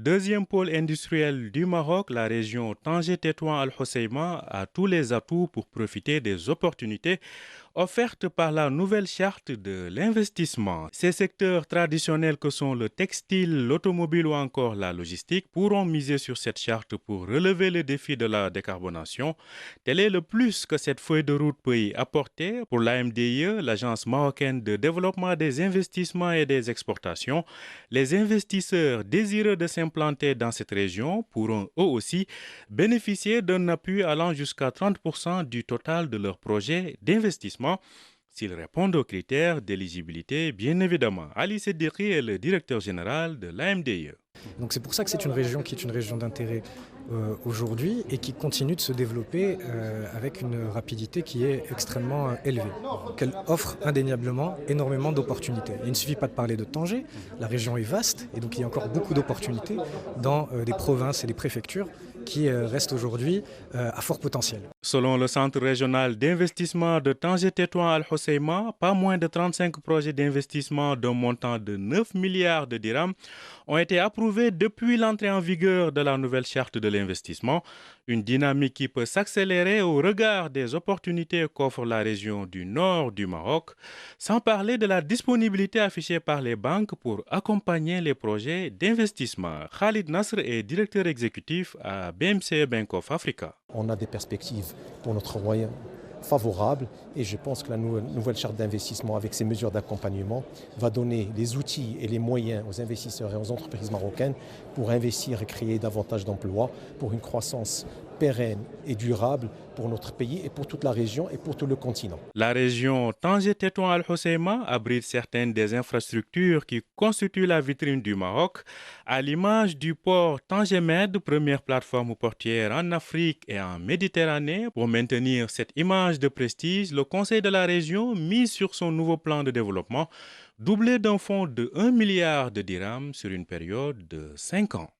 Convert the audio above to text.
Deuxième pôle industriel du Maroc, la région Tanger-Tétouan-Al-Hoceima a tous les atouts pour profiter des opportunités offerte par la nouvelle charte de l'investissement. Ces secteurs traditionnels que sont le textile, l'automobile ou encore la logistique pourront miser sur cette charte pour relever le défi de la décarbonation. Tel est le plus que cette feuille de route peut y apporter pour l'AMDIE, l'Agence marocaine de développement des investissements et des exportations. Les investisseurs désireux de s'implanter dans cette région pourront eux aussi bénéficier d'un appui allant jusqu'à 30% du total de leur projet d'investissement s'ils répondent aux critères d'éligibilité, bien évidemment. Ali Seddiqui est le directeur général de l'AMDIE. Donc c'est pour ça que c'est une région qui est une région d'intérêt aujourd'hui et qui continue de se développer avec une rapidité qui est extrêmement élevée. Qu'elle offre indéniablement énormément d'opportunités. Il ne suffit pas de parler de Tanger, la région est vaste et donc il y a encore beaucoup d'opportunités dans des provinces et des préfectures qui restent aujourd'hui à fort potentiel. Selon le Centre régional d'investissement de Tanger-Tétouan-Al-Hoceima, pas moins de 35 projets d'investissement d'un montant de 9 milliards de dirhams ont été approuvés depuis l'entrée en vigueur de la nouvelle charte de l'investissement, une dynamique qui peut s'accélérer au regard des opportunités qu'offre la région du nord du Maroc, sans parler de la disponibilité affichée par les banques pour accompagner les projets d'investissement. Khalid Nasr est directeur exécutif à BMC Bank of Africa. On a des perspectives pour notre royaume favorables et je pense que la nouvelle charte d'investissement avec ses mesures d'accompagnement va donner les outils et les moyens aux investisseurs et aux entreprises marocaines pour investir et créer davantage d'emplois pour une croissance pérenne et durable pour notre pays et pour toute la région et pour tout le continent. La région Tanger-Tétouan-Al-Hoceima abrite certaines des infrastructures qui constituent la vitrine du Maroc, à l'image du port Tanger-Med, première plateforme portière en Afrique et en Méditerranée. Pour maintenir cette image de prestige, le Conseil de la région mise sur son nouveau plan de développement, doublé d'un fonds de 1 milliard de dirhams sur une période de 5 ans.